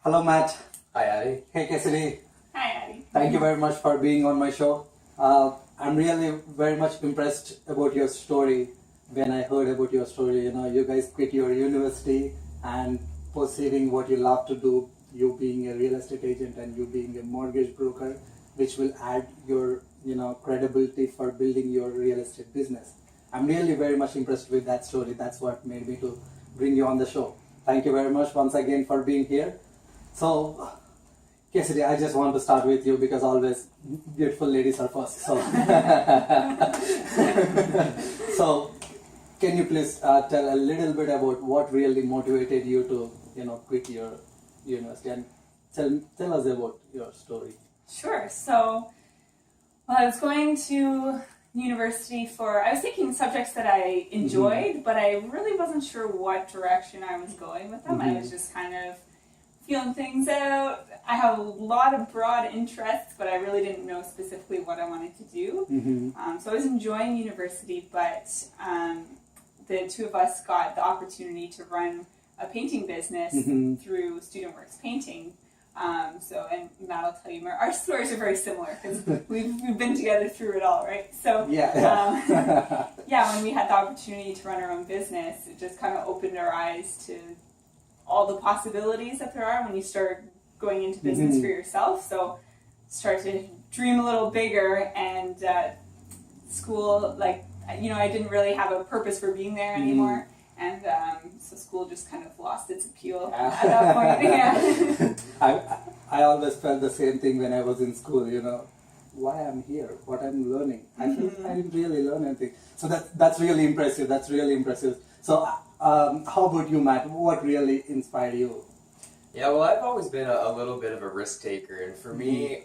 Hello, Matt. Hi, Addie. Hey, Cassidy. Hi, Addie. Thank you very much for being on my show. I'm really very much impressed about your story. When I heard about your story, you guys quit your university and pursuing what you love to do, you being a real estate agent and you being a mortgage broker, which will add your, credibility for building your real estate business. I'm really very much impressed with that story. That's what made me to bring you on the show. Thank you very much once again for being here. So, Cassidy, I just want to start with you because always beautiful ladies are first. So, so can you please tell a little bit about what really motivated you to, quit your university and tell us about your story. Sure. So, I was going to university I was taking subjects that I enjoyed, but I really wasn't sure what direction I was going with them. I was just kind of feeling things out. I have a lot of broad interests, but I really didn't know specifically what I wanted to do. So I was enjoying university, but the two of us got the opportunity to run a painting business through Student Works Painting. And Matt will tell you, our stories are very similar because we've been together through it all, right? So when we had the opportunity to run our own business, it just kind of opened our eyes to all the possibilities that there are when you start going into business for yourself. So start to dream a little bigger, and school, I didn't really have a purpose for being there anymore. And so school just kind of lost its appeal at that point. I always felt the same thing when I was in school, why I'm here, what I'm learning. I feel I didn't really learn anything. So that's really impressive. That's really impressive. So how about you, Matt? What really inspired you? Yeah, well, I've always been a little bit of a risk taker, and for me,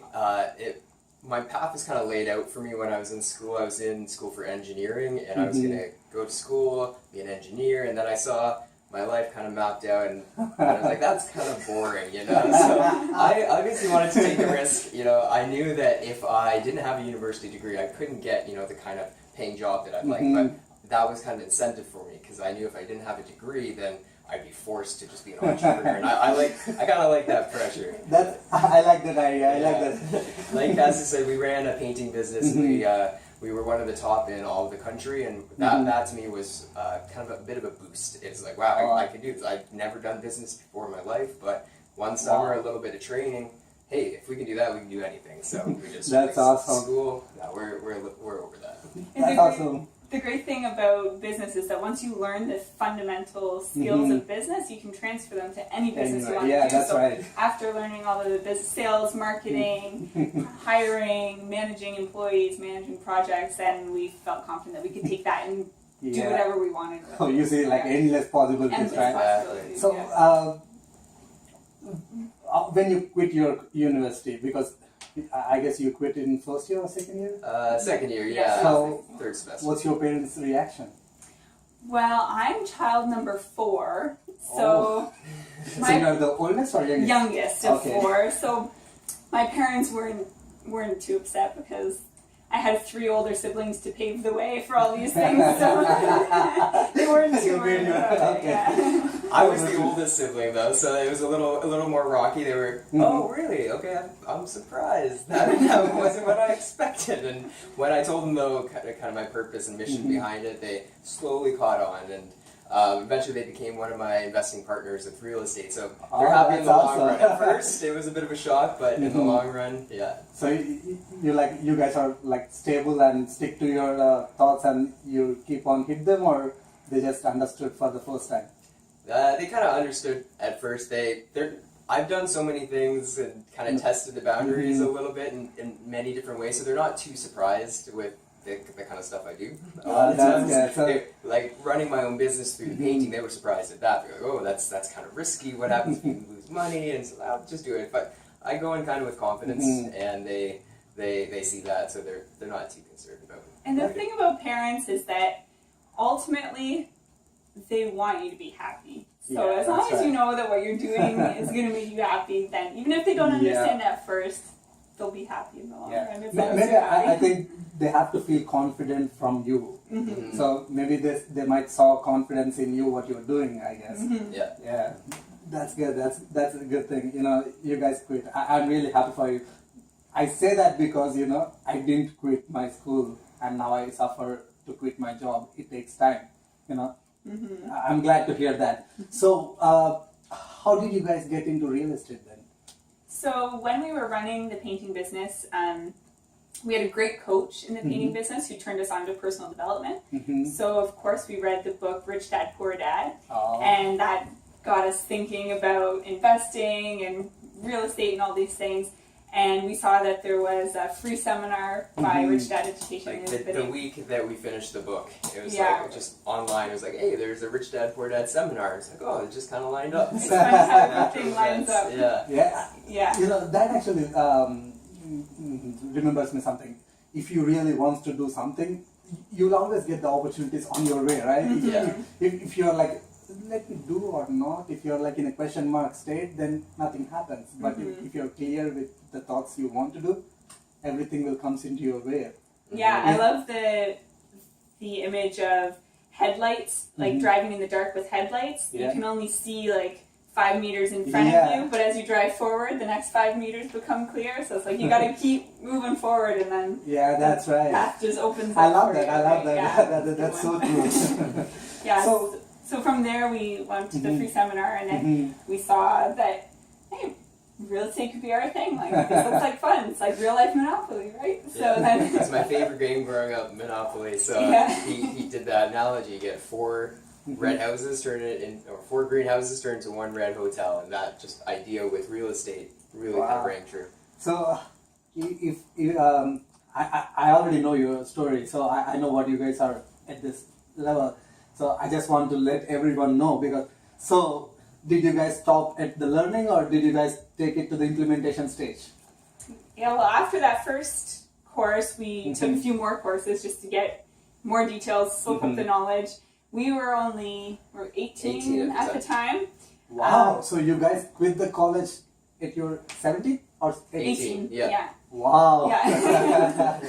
my path was kind of laid out for me when I was in school. I was in school for engineering, and I was going to go to school, be an engineer, and then I saw my life kind of mapped out, and I was like, that's kind of boring, So I obviously wanted to take a risk. I knew that if I didn't have a university degree, I couldn't get, the kind of paying job that I'd like, but that was kind of incentive for me, because I knew if I didn't have a degree, then I'd be forced to just be an entrepreneur, and I kind of like that pressure. I like that idea. I like that. Like Cassidy said, we ran a painting business. And we were one of the top in all of the country, and that to me was kind of a bit of a boost. It's like, wow, I can do this. I've never done business before in my life, but one summer, a little bit of training. Hey, if we can do that, we can do anything. So we just that's awesome. School. Yeah, we're over that. That's awesome. The great thing about business is that once you learn the fundamental skills of business, you can transfer them to any business you want to do. That's right. After learning all of the business, sales, marketing, hiring, managing employees, managing projects, then we felt confident that we could take that and do whatever we wanted. So you see, endless possibilities, right? Possibilities, so when you quit your university, because I guess you quit in first year or second year? Second year, yeah. So, third semester. What's your parents' reaction? Well, I'm child number 4, so so you're the oldest or youngest? Youngest of 4. So my parents weren't too upset because I had 3 older siblings to pave the way for all these things, so they weren't too worried about it. Yeah. I was the oldest sibling though, so it was a little more rocky. They were, oh really? Okay, I'm surprised. That wasn't what I expected. And when I told them though, kind of my purpose and mission behind it, they slowly caught on, and eventually they became one of my investing partners with real estate. So they're happy in the long run. At first, it was a bit of a shock, but in the long run, yeah. So you guys are stable and stick to your thoughts, and you keep on hit them, or they just understood for the first time? They kind of understood at first. I've done so many things and kind of tested the boundaries a little bit in many different ways, so they're not too surprised with the kind of stuff I do. Like running my own business through the painting, they were surprised at that. They're like, oh, that's kind of risky. What happens if you lose money? And so I'll just do it. But I go in kind of with confidence, and they see that, so they're not too concerned about it. And the thing about parents is that ultimately they want you to be happy. So as long as you know that what you're doing is going to make you happy, then even if they don't understand at first, they'll be happy in the long run. Maybe I think they have to feel confident from you. So maybe they might saw confidence in you, what you're doing, I guess. That's good. That's a good thing. You know, you guys quit. I'm really happy for you. I say that because, you know, I didn't quit my school and now I suffer to quit my job. It takes time, you know. I'm glad to hear that. So, how did you guys get into real estate then? So when we were running the painting business, we had a great coach in the painting business who turned us on to personal development. So of course we read the book Rich Dad Poor Dad, and that got us thinking about investing and real estate and all these things. And we saw that there was a free seminar by Rich Dad Education. Like the week that we finished the book, it was Yeah. like just online. It was like, hey, there's a Rich Dad Poor Dad seminar. It's like, oh, it just kind of lined up. It's funny how everything lines up. Yeah. Yeah. Yeah. You know, that actually remembers me something. If you really want to do something, you'll always get the opportunities on your way, right? If you're like, let me do or not, if you're like in a question mark state, then nothing happens. But if you're clear with the thoughts you want to do, everything will come into your way. Yeah, I love the image of headlights, like driving in the dark with headlights. Yeah. You can only see like 5 meters in front of you, but as you drive forward, the next 5 meters become clear. So it's like you got to keep moving forward, and then Yeah, that's the right. path just opens up. I love for that. you, I love right? that. Yeah. That's so true. Yeah. So- So from there, we went to the free seminar, and then we saw that, hey, real estate could be our thing. Like, this looks like fun. It's like real life Monopoly, right? So then That's my favorite game growing up, Monopoly. So Yeah. he did that analogy. You get 4 red houses, turn it in, or 4 greenhouses turn into 1 red hotel, and that just idea with real estate really kind of rang true. So, if I already know your story, so I know what you guys are at this level. So I just want to let everyone know because. So, did you guys stop at the learning, or did you guys take it to the implementation stage? Yeah, well, after that first course, we took a few more courses just to get more details, soak up the knowledge. We were 18 at the time. Wow! So you guys quit the college at your 17 or 18, yeah. Yeah. Wow! Yeah.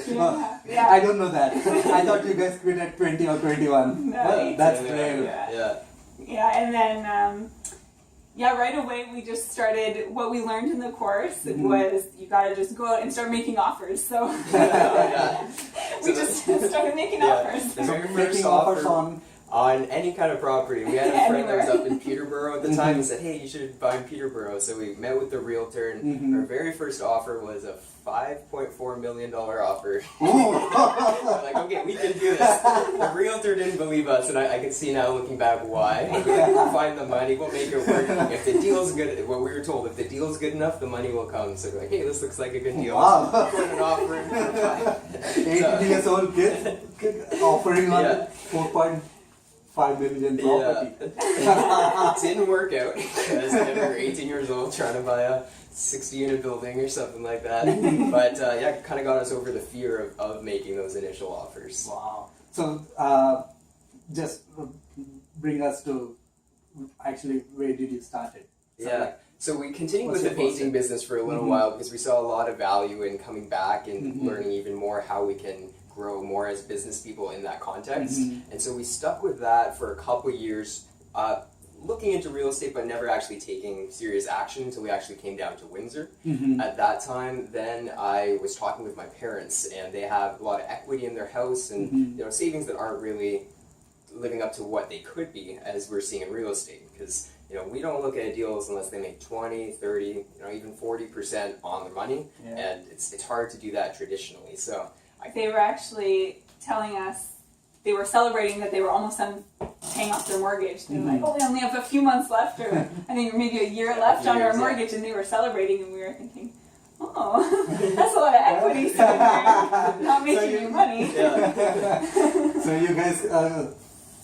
Yeah. I don't know that. I thought you guys quit at 20 or 21. No, Well, 18. that's Yeah. great. Yeah. Yeah, and then, right away we just started, what we learned in the course was you gotta just go out and start making offers. So Yeah. we just started making offers. The very first Making offers offer on any kind of property. We had a friend that was up in Peterborough at the time and said, hey, you should buy in Peterborough. So we met with the realtor, and our very first offer was a $5.4 million offer. We're like, okay, we can do this. The realtor didn't believe us, and I can see now looking back why. We'll find the money, we'll make it work. If the deal's good, what we were told, if the deal's good enough, the money will come. So we're like, hey, this looks like a good deal. Wow. So put an offer in for 18 years old kid offering on Yeah. 4.5 million property. It didn't work out because we were 18 years old trying to buy a 60-unit building or something like that. But yeah, it kind of got us over the fear of making those initial offers. Wow. So just bring us to actually where did you start it? So Yeah. like, So we continued what's with the your painting process? business for a little while because we saw a lot of value in coming back and learning even more how we can grow more as business people in that context. And so we stuck with that for a couple years, looking into real estate but never actually taking serious action until we actually came down to Windsor. At that time, then I was talking with my parents, and they have a lot of equity in their house and savings that aren't really living up to what they could be as we're seeing in real estate, because we don't look at deals unless they make 20, 30, even 40% on the money, and it's hard to do that traditionally. So They were actually telling us, they were celebrating that they were almost done paying off their mortgage. They were like, oh, we only have a few months left, or I think maybe a year left on our mortgage, and they were celebrating, and we were thinking, oh, that's a lot of equity sitting there, not making you money. So you guys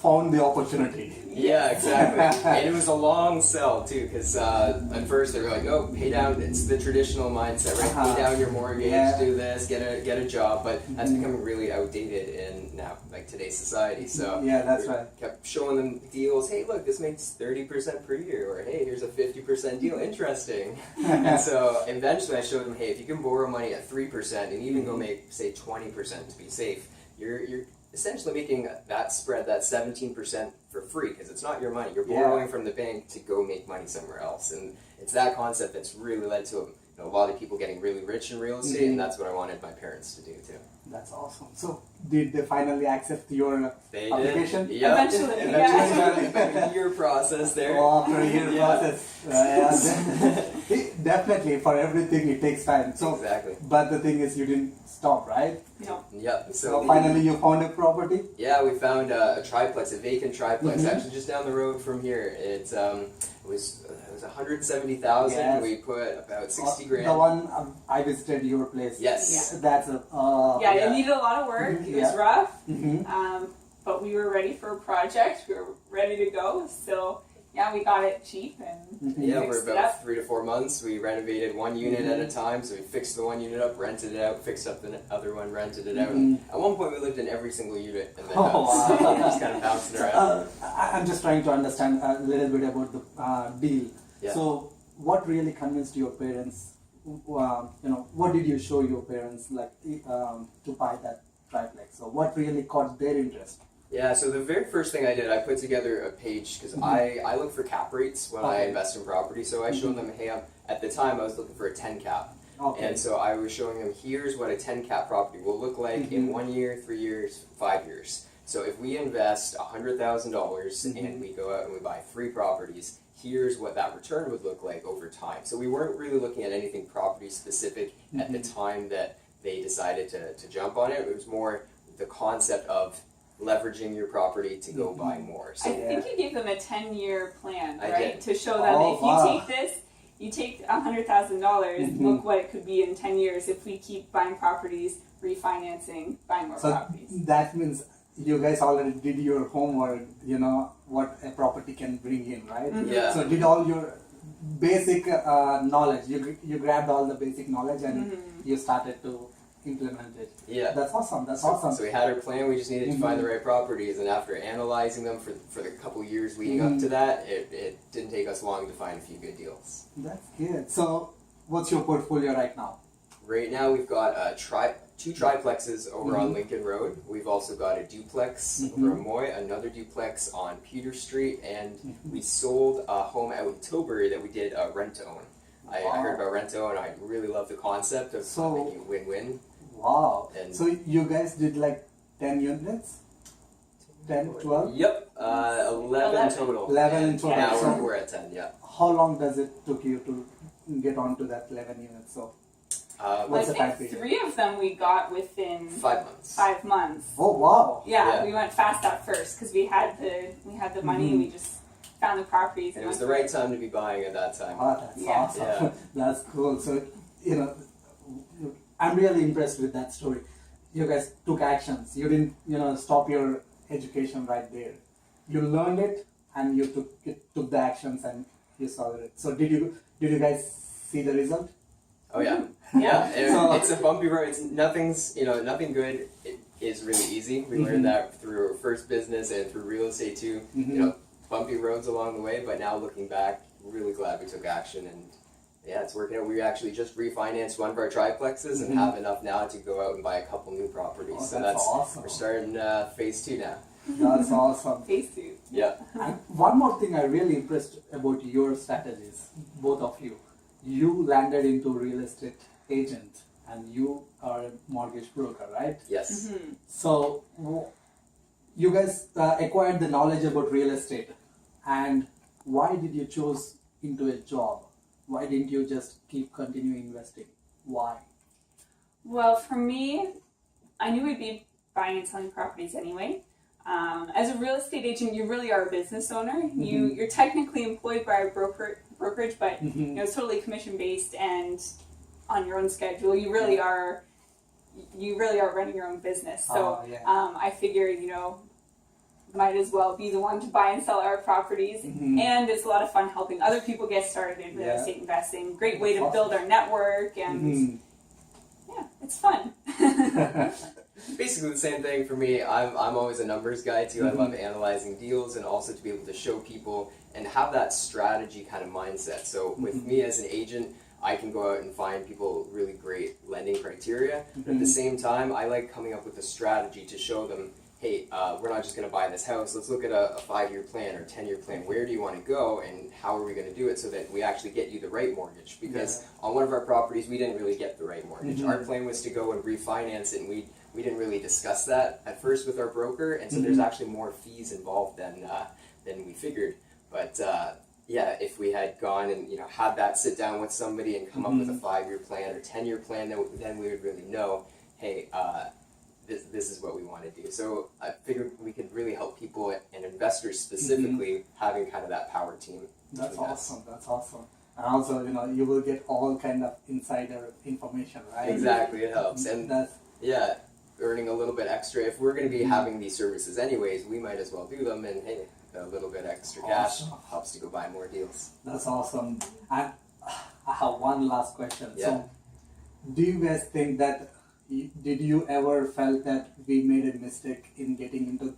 found the opportunity. Yeah, exactly. And it was a long sell too, because at first they were like, "Oh, pay down." It's the traditional mindset, right? Pay down your mortgage, do this, get a job. But that's becoming really outdated in now, like today's society. So Yeah, that's we right. Kept showing them deals. Hey, look, this makes 30% per year, or hey, here's a 50% deal. Interesting. And so eventually, I showed them, hey, if you can borrow money at 3% and even go make say 20% to be safe, you're essentially making that spread, that 17% for free, because it's not your money. You're Yeah. borrowing from the bank to go make money somewhere else, and it's that concept that's really led to a lot of people getting really rich in real estate, and that's what I wanted my parents to do too. That's awesome. So, did they finally accept your They application? did. Yep. Eventually, Eventually. About a year process there. Oh, after a year Yeah. process. Definitely, for everything it takes time. So, Exactly. but the thing is, you didn't stop, right? No. Yep. So finally, you found a property. Yeah, we found a triplex, a vacant triplex, Mhm. actually just down the road from here. It was 170,000. Yes. We put about 60 grand. The one I visited your place. Yes. That's a. Yeah, yeah. it needed a lot of work. It was Yeah. rough, Mm-hmm. but we were ready for a project. We were ready to go. So yeah, we got it cheap and Yeah, fixed we're it up. about 3 to 4 months. We renovated one unit at a time, so we fixed the one unit up, rented it out, fixed up the other one, rented it out. Mhm. At one point, we lived in every single unit in the Oh, house. wow. Just kind of bouncing around. I'm just trying to understand a little bit about the deal. Yeah. So, what really convinced your parents? What did you show your parents to buy that triplex? So, what really caught their interest? Yeah, so the very first thing I did, I put together a page because I look for cap rates when I Okay. invest in property. So I showed them, hey, at the time I was looking for a 10 cap. Okay. And so I was showing them, here's what a 10 cap property will look like in 1 year, 3 years, 5 years. So if we invest $100,000 and we go out and we buy 3 properties, here's what that return would look like over time. So we weren't really looking at anything property specific at the time that they decided to jump on it. It was more the concept of leveraging your property to go buy more. So I think you gave them a 10-year plan, I right? did. To show them Oh, if wow. you take this, you take $100,000, look what it could be in 10 years if we keep buying properties, refinancing, buying more So properties. that means you guys already did your homework. You know what a property can bring in, right? Yeah. So did all your basic knowledge. You grabbed all the basic knowledge and you started to implement it. Yeah. That's awesome. That's awesome. So we had our plan, we just needed to find the right properties, and after analyzing them for the couple years leading up to that, it didn't take us long to find a few good deals. That's good. So what's your portfolio right now? Right now we've got two triplexes over on Lincoln Road. We've also got a duplex over on Moy, another duplex on Peter Street, and we sold a home out in Tilbury that we did rent to own. I heard about rent to own, I really love the concept of making it win-win. Wow. And so you guys did like 10 units? 10, 12? Yep, 11 total. 11 in total. Now So we're at 10, yeah. how long does it took you to get onto that 11 units? So what's the time I think period? 3 of them we got within 5 months. 5 months. Oh wow. Yeah, Yeah. we went fast at first because we had the money. We just found the properties. And it was the right time to be buying at that time. Oh, that's Yeah. awesome. Yeah. That's cool. So, I'm really impressed with that story. You guys took actions. You didn't, stop your education right there. You learned it and you took the actions and you saw it. So did you guys see the result? Oh yeah, Yeah. So- it's a bumpy road. It's nothing good. It is really easy. We learned that through our first business and through real estate too. Bumpy roads along the way, but now looking back, really glad we took action, and yeah, it's working out. We actually just refinanced one of our triplexes and have enough now to go out and buy a couple new properties. Oh, So that's awesome. we're starting phase 2 now. That's awesome. Phase 2. Yeah. And one more thing I really impressed about your strategies, both of you. You landed into real estate agent and you are a mortgage broker, right? Yes. So you guys acquired the knowledge about real estate, and why did you choose into a job? Why didn't you just keep continuing investing? Why? Well, for me, I knew we'd be buying and selling properties anyway. As a real estate agent, you really are a business owner. You're technically employed by a brokerage, but it's totally commission based and on your own schedule. You really are running your own business. So I figured, might as well be the one to buy and sell our properties. And it's a lot of fun helping other people get started in real estate investing. Great way to build our network, and yeah, it's fun. Basically the same thing for me. I'm always a numbers guy too. I love analyzing deals and also to be able to show people and have that strategy kind of mindset. So with me as an agent, I can go out and find people really great lending criteria. But at the same time, I like coming up with a strategy to show them, hey, we're not just going to buy this house. Let's look at a 5-year plan or 10-year plan. Where do you want to go, and how are we going to do it so that we actually get you the right mortgage? Because on one of our properties, we didn't really get the right mortgage. Our plan was to go and refinance it, and we didn't really discuss that at first with our broker, and so there's actually more fees involved than we figured. But yeah, if we had gone and had that sit down with somebody and come up with a 5-year plan or 10-year plan, then we would really know, hey, this is what we want to do. So I figured we could really help people and investors specifically having kind of that power team. That's awesome. That's awesome. And also, you will get all kind of insider information, right? Exactly, it helps. And earning a little bit extra. If we're going to be having these services anyways, we might as well do them. And hey, a little bit extra cash helps to go buy more deals. That's awesome. And I have one last question. Yeah. So, do you guys think that did you ever felt that we made a mistake in getting into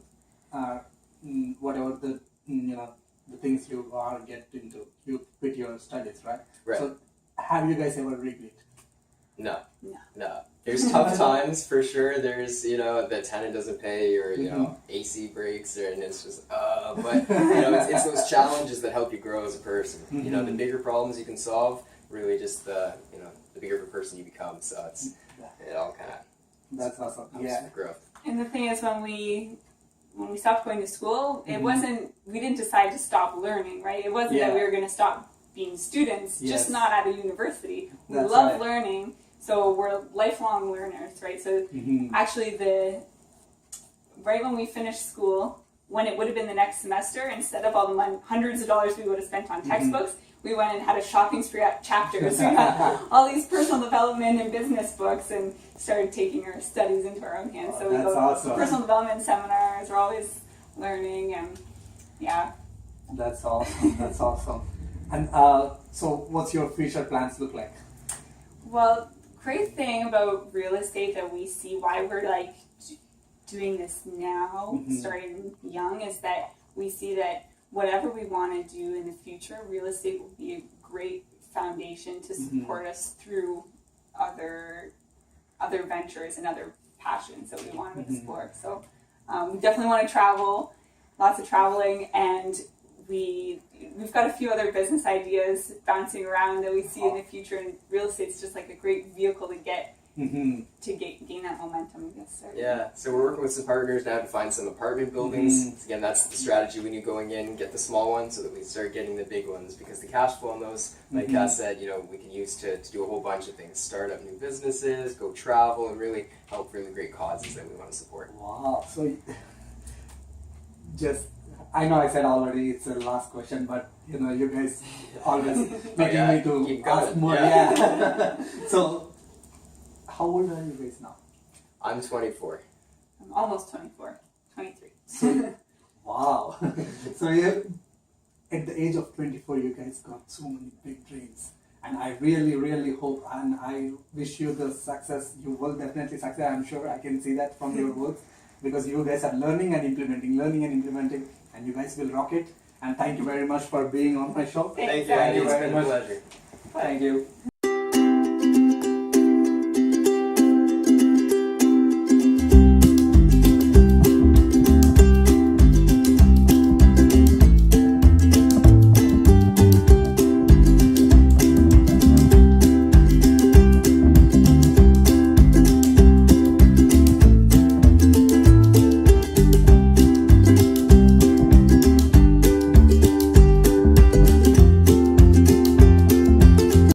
whatever the the things you are get into you with your studies, right? Right. So, have you guys ever regret? No. There's tough times for sure. There's the tenant doesn't pay or AC breaks and it's just but it's those challenges that help you grow as a person. The bigger problems you can solve, really just the bigger of a person you become. So it all kind of that's awesome. growth. And the thing is, when we stopped going to school, it wasn't, we didn't decide to stop learning, right? It wasn't that we were going to stop being students, just not at a university. We love learning, so we're lifelong learners, right? So actually right when we finished school, when it would have been the next semester, instead of all the hundreds of dollars we would have spent on textbooks, we went and had a shopping spree at Chapters. We had all these personal development and business books and started taking our studies into our own hands. So we go to personal development seminars. We're always learning, and That's awesome. That's awesome. And so, what's your future plans look like? Well, great thing about real estate that we see why we're like doing this now, starting young, is that we see that whatever we want to do in the future, real estate will be a great foundation to support us through other ventures and other passions that we want to explore. So we definitely want to travel, lots of traveling, and we've got a few other business ideas bouncing around that we see in the future, and real estate's just like a great vehicle to get to gain that momentum and get started. Yeah, so we're working with some partners now to find some apartment buildings. Again, that's the strategy we knew going in, get the small ones so that we start getting the big ones, because the cash flow on those, like Cass said, we can use to do a whole bunch of things, start up new businesses, go travel, and really help really great causes that we want to support. Wow. So I know I said already it's the last question, but you guys always making me to ask more. So how old are you guys now? I'm 24. I'm almost 24, 23. So, wow. So at the age of 24, you guys got so many big dreams. And I really, really hope and I wish you the success. You will definitely succeed. I'm sure I can see that from your words, because you guys are learning and implementing, and you guys will rock it. And thank you very much for being on my show. Thank you. Thank you It's very been much. a pleasure. Thank you.